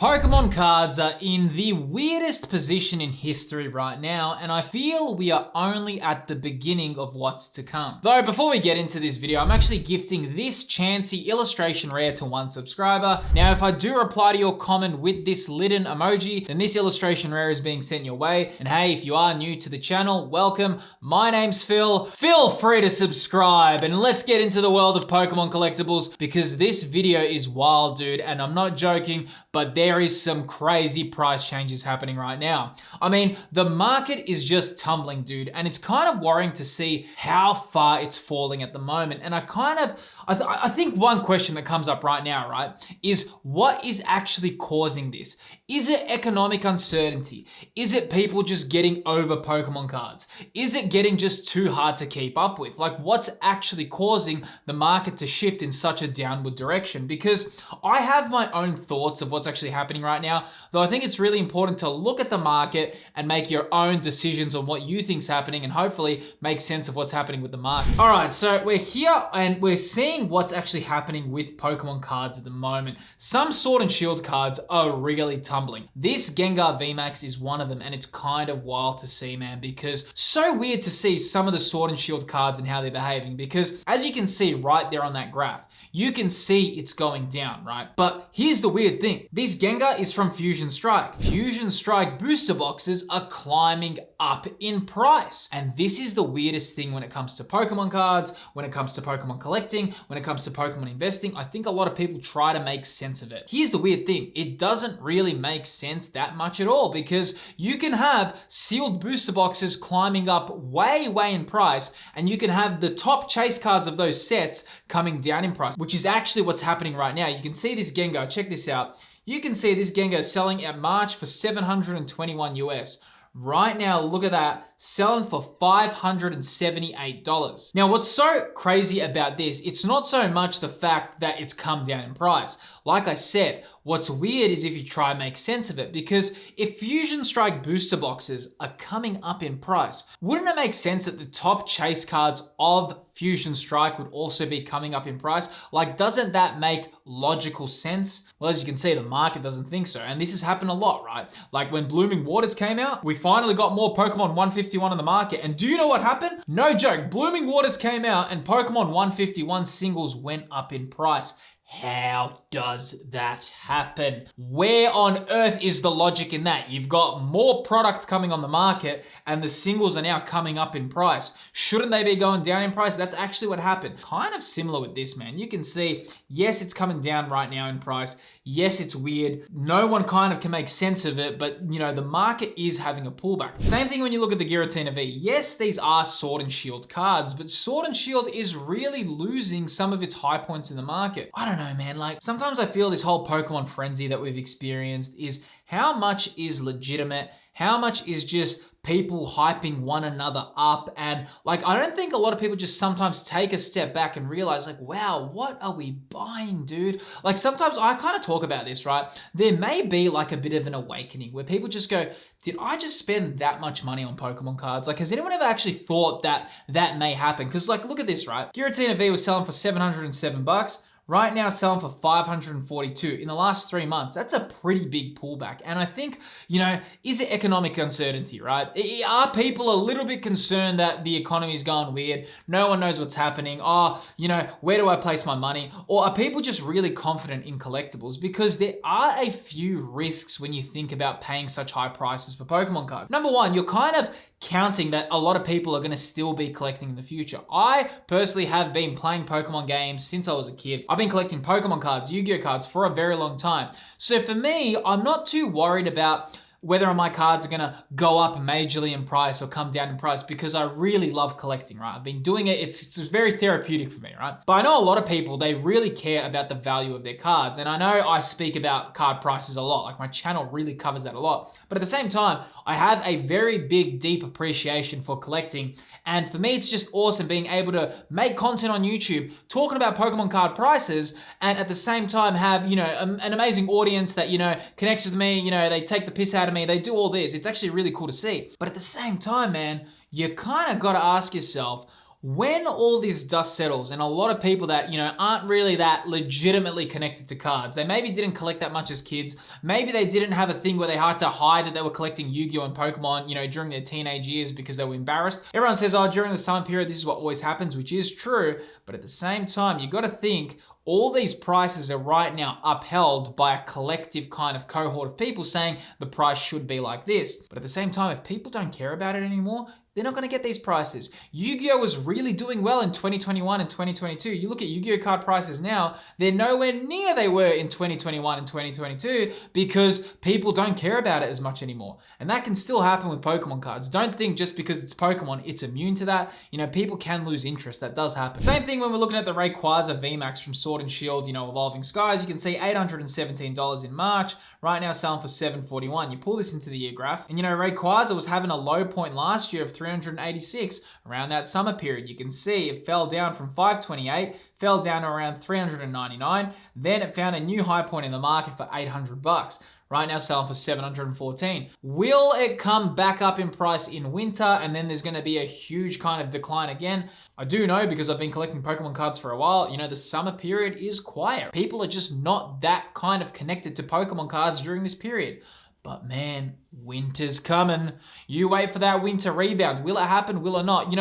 Pokemon cards are in the weirdest position in history right now, and I feel we are only at the beginning of what's to come. Though before we get into this video, I'm actually gifting this Chansey illustration rare to one subscriber. Now, if I do reply to your comment with this Litten emoji, then this illustration rare is being sent your way. And hey, if you are new to the channel, welcome. My name's Phil. Feel free to subscribe, and let's get into the world of Pokemon collectibles because this video is wild, dude, and I'm not joking, but there is some crazy price changes happening right now. I mean, the market is just tumbling, dude, and it's kind of worrying to see how far it's falling at the moment. And I think one question that comes up right now, right, is what is actually causing this? Is it economic uncertainty? Is it people just getting over Pokemon cards? Is it getting just too hard to keep up with? Like, what's actually causing the market to shift in such a downward direction? Because I have my own thoughts of what's actually happening right now, though I think it's really important to look at the market and make your own decisions on what you think's happening and hopefully make sense of what's happening with the market. All right, so we're here and we're seeing what's actually happening with Pokemon cards at the moment. Some Sword and Shield cards are really tumbling. This Gengar VMAX is one of them, and it's kind of wild to see, man, because so weird to see some of the Sword and Shield cards and how they're behaving, because as you can see right there on that graph, you can see it's going down, right? But here's the weird thing. This Gengar is from Fusion Strike. Fusion Strike booster boxes are climbing up in price. And this is the weirdest thing when it comes to Pokemon cards, when it comes to Pokemon collecting, when it comes to Pokemon investing. I think a lot of people try to make sense of it. Here's the weird thing. It doesn't really make sense that much at all, because you can have sealed booster boxes climbing up way in price, and you can have the top chase cards of those sets coming down in price, which is actually what's happening right now. You can see this Gengar, check this out. You can see this Gengar selling at March for 721 US. Right now, look at that, selling for $578. Now, what's so crazy about this, it's not so much the fact that it's come down in price. Like I said, what's weird is if you try and make sense of it, because if Fusion Strike booster boxes are coming up in price, wouldn't it make sense that the top chase cards of Fusion Strike would also be coming up in price? Like, doesn't that make logical sense? Well, as you can see, the market doesn't think so. And this has happened a lot, right? Like when Blooming Waters came out, we finally got more Pokemon 151 on the market. And do you know what happened? No joke, Blooming Waters came out and Pokemon 151 singles went up in price. How does that happen? Where on earth is the logic in that? You've got more product coming on the market and the singles are now coming up in price. Shouldn't they be going down in price? That's actually what happened. Kind of similar with this, man. You can see, yes, it's coming down right now in price. Yes, it's weird. No one kind of can make sense of it, but you know, the market is having a pullback. Same thing when you look at the Giratina V. Yes, these are Sword and Shield cards, but Sword and Shield is really losing some of its high points in the market. I don't know, man. Like, sometimes I feel this whole Pokemon frenzy that we've experienced is how much is legitimate, how much is just people hyping one another up. And like, I don't think a lot of people just sometimes take a step back and realize like, wow, what are we buying, dude? Like sometimes I kind of talk about this, right? There may be like a bit of an awakening where people just go, did I just spend that much money on Pokemon cards? Like, has anyone ever actually thought that that may happen? Because like, look at this, right? Giratina V was selling for $707. Right now selling for $542 in the last 3 months. That's a pretty big pullback. And I think, you know, is it economic uncertainty, right? Are people a little bit concerned that the economy is going weird? No one knows what's happening. Oh, you know, where do I place my money? Or are people just really confident in collectibles? Because there are a few risks when you think about paying such high prices for Pokemon cards. Number one, you're kind of counting that a lot of people are going to still be collecting in the future. I personally have been playing Pokemon games since I was a kid. I've been collecting Pokemon cards, Yu-Gi-Oh cards for a very long time. So for me, I'm not too worried about whether my cards are gonna go up majorly in price or come down in price, because I really love collecting, right? I've been doing it, it's very therapeutic for me, right? But I know a lot of people, they really care about the value of their cards. And I know I speak about card prices a lot, like my channel really covers that a lot. But at the same time, I have a very big, deep appreciation for collecting. And for me, it's just awesome being able to make content on YouTube, talking about Pokemon card prices, and at the same time have, you know, an amazing audience that, you know, connects with me, you know, they take the piss out of me, they do all this. It's actually really cool to see. But at the same time, man, you kind of got to ask yourself, when all this dust settles and a lot of people that, aren't really that legitimately connected to cards, they maybe didn't collect that much as kids, maybe they didn't have a thing where they had to hide that they were collecting Yu-Gi-Oh! And Pokemon, during their teenage years because they were embarrassed. Everyone says, oh, during the summer period, this is what always happens, which is true, but at the same time, you gotta think, all these prices are right now upheld by a collective kind of cohort of people saying the price should be like this. But at the same time, if people don't care about it anymore, they're not going to get these prices. Yu-Gi-Oh! Was really doing well in 2021 and 2022. You look at Yu-Gi-Oh! Card prices now, they're nowhere near they were in 2021 and 2022 because people don't care about it as much anymore. And that can still happen with Pokemon cards. Don't think just because it's Pokemon, it's immune to that. People can lose interest. That does happen. Same thing when we're looking at the Rayquaza VMAX from Sword and Shield, Evolving Skies. You can see $817 in March. Right now selling for $741. You pull this into the year graph, and Rayquaza was having a low point last year of 386 around that summer period. You can see it fell down from 528, fell down to around 399. Then it found a new high point in the market for $800. Right now selling for $714. Will it come back up in price in winter and then there's going to be a huge kind of decline again? I do know because I've been collecting Pokemon cards for a while. The summer period is quiet. People are just not that kind of connected to Pokemon cards during this period. But man, winter's coming. You wait for that winter rebound. Will it happen? Will it not?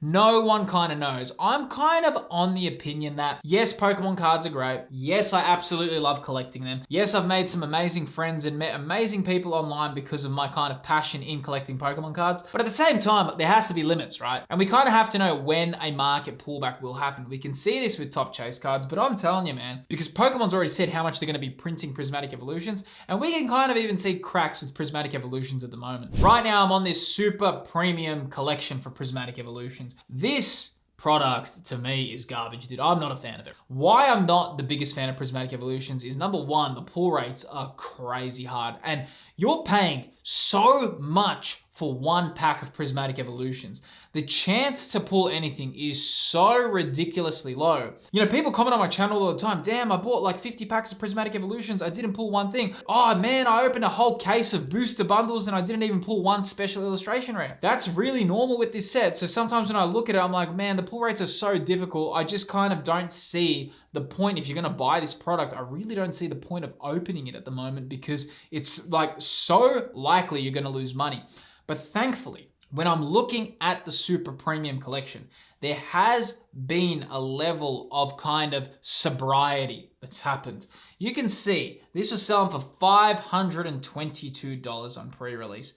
No one kind of knows. I'm kind of on the opinion that yes, Pokemon cards are great. Yes, I absolutely love collecting them. Yes, I've made some amazing friends and met amazing people online because of my kind of passion in collecting Pokemon cards. But at the same time, there has to be limits, right? And we kind of have to know when a market pullback will happen. We can see this with top chase cards, but I'm telling you, man, because Pokemon's already said how much they're going to be printing Prismatic Evolutions, and we can kind of even see cracks with Prismatic Evolutions at the moment. Right now, I'm on this super premium collection for Prismatic Evolutions. This product to me is garbage, dude. I'm not a fan of it. Why I'm not the biggest fan of Prismatic Evolutions is number one, the pull rates are crazy hard, and you're paying so much for one pack of Prismatic Evolutions. The chance to pull anything is so ridiculously low. People comment on my channel all the time, damn, I bought like 50 packs of Prismatic Evolutions, I didn't pull one thing. Oh man, I opened a whole case of booster bundles and I didn't even pull one special illustration rare. That's really normal with this set. So sometimes when I look at it, I'm like, man, the pull rates are so difficult. I just kind of don't see the point. If you're gonna buy this product, I really don't see the point of opening it at the moment because it's like so likely you're gonna lose money. But thankfully, when I'm looking at the super premium collection, there has been a level of kind of sobriety that's happened. You can see this was selling for $522 on pre-release.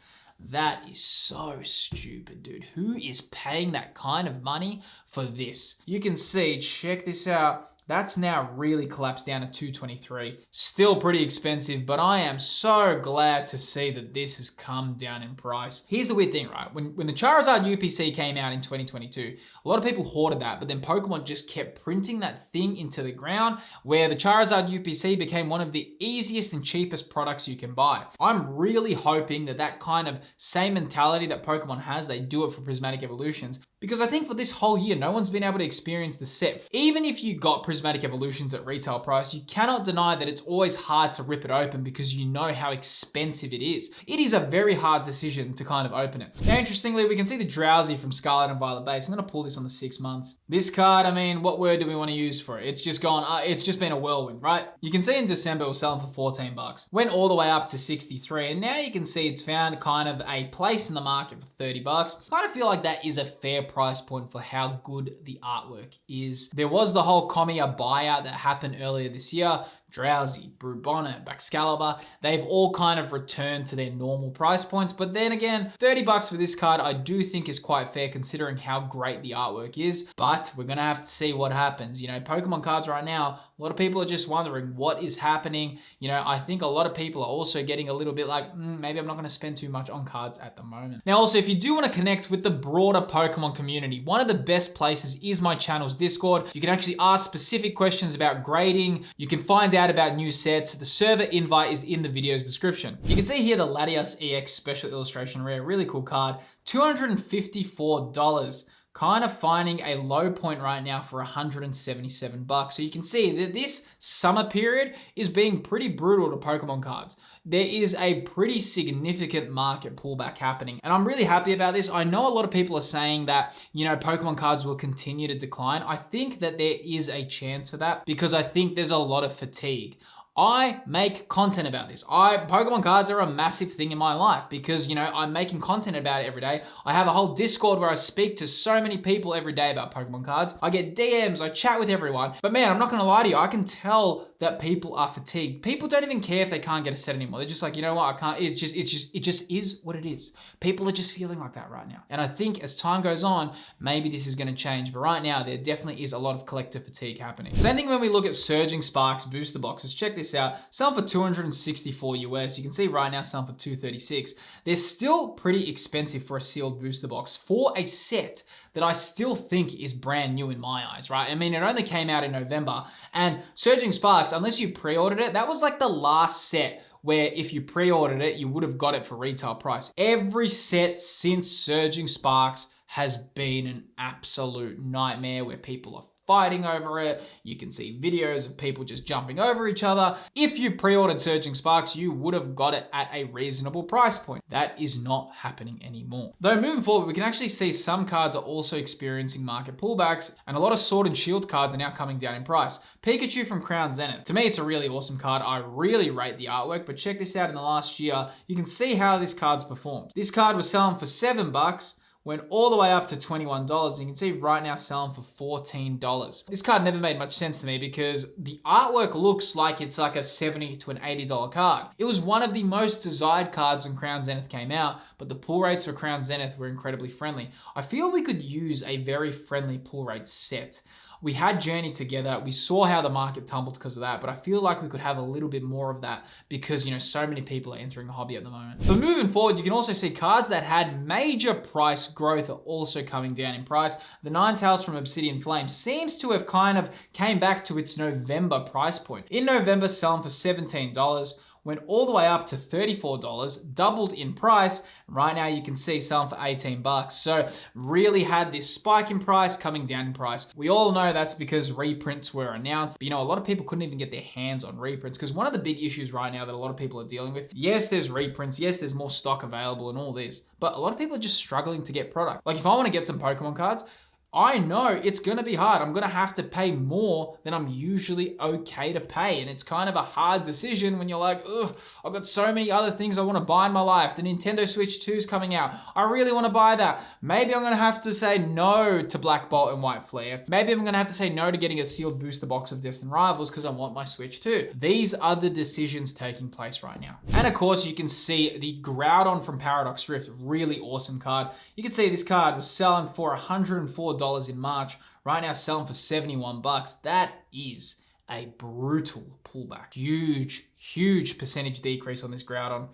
That is so stupid, dude. Who is paying that kind of money for this? You can see, check this out. That's now really collapsed down to $223. Still pretty expensive, but I am so glad to see that this has come down in price. Here's the weird thing, right? When the Charizard UPC came out in 2022, a lot of people hoarded that, but then Pokemon just kept printing that thing into the ground where the Charizard UPC became one of the easiest and cheapest products you can buy. I'm really hoping that that kind of same mentality that Pokemon has, they do it for Prismatic Evolutions. Because I think for this whole year, no one's been able to experience the set. Even if you got Prismatic Evolutions at retail price, you cannot deny that it's always hard to rip it open because you know how expensive it is. It is a very hard decision to kind of open it. Now, interestingly, we can see the Drowzee from Scarlet and Violet base. I'm gonna pull this on the 6 months. This card, I mean, what word do we want to use for it? It's just gone, it's just been a whirlwind, right? You can see in December it was selling for 14 bucks. Went all the way up to 63, and now you can see it's found kind of a place in the market for 30 bucks. I kind of feel like that is a fair price point for how good the artwork is. There was the whole Kamiya buyout that happened earlier this year. Drowzee, Brubonnet, Baxcalibur, they've all kind of returned to their normal price points. But then again, 30 bucks for this card, I do think is quite fair considering how great the artwork is. But we're gonna have to see what happens. Pokemon cards right now, a lot of people are just wondering what is happening. I think a lot of people are also getting a little bit like, maybe I'm not gonna spend too much on cards at the moment. Now, also, if you do wanna connect with the broader Pokemon community, one of the best places is my channel's Discord. You can actually ask specific questions about grading. You can find out about new sets. The server invite is in the video's description. You can see here the Latias EX Special Illustration Rare, really cool card, $254. kind of finding a low point right now for $177. So you can see that this summer period is being pretty brutal to Pokemon cards. There is a pretty significant market pullback happening, and I'm really happy about this. I know a lot of people are saying that, Pokemon cards will continue to decline. I think that there is a chance for that because I think there's a lot of fatigue. I make content about this. Pokemon cards are a massive thing in my life because, I'm making content about it every day. I have a whole Discord where I speak to so many people every day about Pokemon cards. I get DMs, I chat with everyone. But man, I'm not gonna lie to you, I can tell that people are fatigued. People don't even care if they can't get a set anymore. They're just like, you know what, I can't, it just is what it is. People are just feeling like that right now. And I think as time goes on, maybe this is gonna change. But right now, there definitely is a lot of collector fatigue happening. Same thing when we look at Surging Sparks booster boxes. Check this out. Selling for $264 US. You can see right now selling for $236. They're still pretty expensive for a sealed booster box for a set that I still think is brand new in my eyes, right? I mean, it only came out in November, and Surging Sparks, unless you pre-ordered it, that was like the last set where if you pre-ordered it, you would have got it for retail price. Every set since Surging Sparks has been an absolute nightmare where people are fighting over it. You can see videos of people just jumping over each other. If you pre-ordered Surging Sparks, you would have got it at a reasonable price point. That is not happening anymore. Though moving forward, we can actually see some cards are also experiencing market pullbacks, and a lot of Sword and Shield cards are now coming down in price. Pikachu from Crown Zenith. To me, it's a really awesome card. I really rate the artwork, but check this out in the last year. You can see how this card's performed. This card was selling for $7, went all the way up to $21. You can see right now selling for $14. This card never made much sense to me because the artwork looks like it's like a $70 to an $80 card. It was one of the most desired cards when Crown Zenith came out, but the pull rates for Crown Zenith were incredibly friendly. I feel we could use a very friendly pull rate set. We had Journey together. We saw how the market tumbled because of that, but I feel like we could have a little bit more of that because, so many people are entering the hobby at the moment. But moving forward, you can also see cards that had major price growth are also coming down in price. The Ninetales from Obsidian Flame seems to have kind of came back to its November price point. In November, selling for $17. Went all the way up to $34, doubled in price. Right now you can see selling for $18. So really had this spike in price, coming down in price. We all know that's because reprints were announced. But, a lot of people couldn't even get their hands on reprints because one of the big issues right now that a lot of people are dealing with, yes, there's reprints, yes, there's more stock available and all this, but a lot of people are just struggling to get product. Like if I want to get some Pokemon cards, I know it's gonna be hard. I'm gonna have to pay more than I'm usually okay to pay. And it's kind of a hard decision when you're like, ugh, I've got so many other things I wanna buy in my life. The Nintendo Switch 2 is coming out. I really wanna buy that. Maybe I'm gonna have to say no to Black Bolt and White Flare. Maybe I'm gonna have to say no to getting a sealed booster box of Destined Rivals because I want my Switch 2. These are the decisions taking place right now. And of course, you can see the Groudon from Paradox Rift, really awesome card. You can see this card was selling for $104 in March, right now selling for $71. That is a brutal pullback. Huge percentage decrease on this Groudon.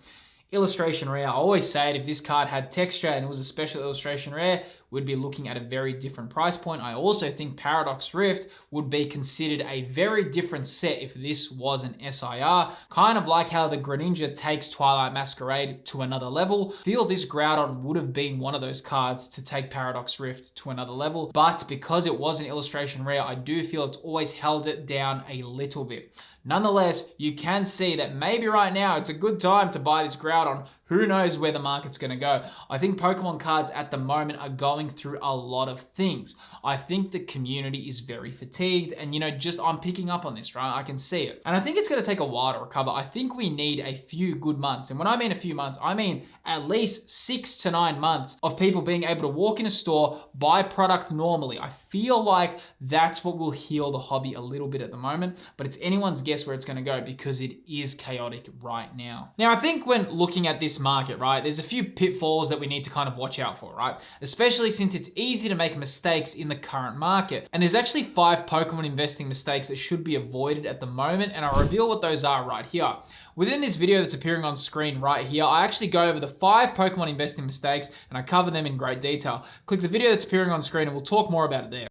Illustration rare, I always say it, if this card had texture and it was a special illustration rare, we'd be looking at a very different price point. I also think Paradox Rift would be considered a very different set if this was an SIR, kind of like how the Greninja takes Twilight Masquerade to another level. I feel this Groudon would have been one of those cards to take Paradox Rift to another level, but because it was an illustration rare, I do feel it's always held it down a little bit. Nonetheless, you can see that maybe right now it's a good time to buy this Groudon. Who knows where the market's going to go? I think Pokemon cards at the moment are going through a lot of things. I think the community is very fatigued and, I'm picking up on this, right? I can see it. And I think it's going to take a while to recover. I think we need a few good months. And when I mean a few months, I mean at least 6 to 9 months of people being able to walk in a store, buy product normally. I feel like that's what will heal the hobby a little bit at the moment, but it's anyone's guess where it's going to go because it is chaotic right now. Now, I think when looking at this market, right, there's a few pitfalls that we need to kind of watch out for, right? Especially since it's easy to make mistakes in the current market. And there's actually 5 Pokemon investing mistakes that should be avoided at the moment, and I'll reveal what those are right here. Within this video that's appearing on screen right here, I actually go over the 5 Pokemon investing mistakes and I cover them in great detail. Click the video that's appearing on screen and we'll talk more about it there.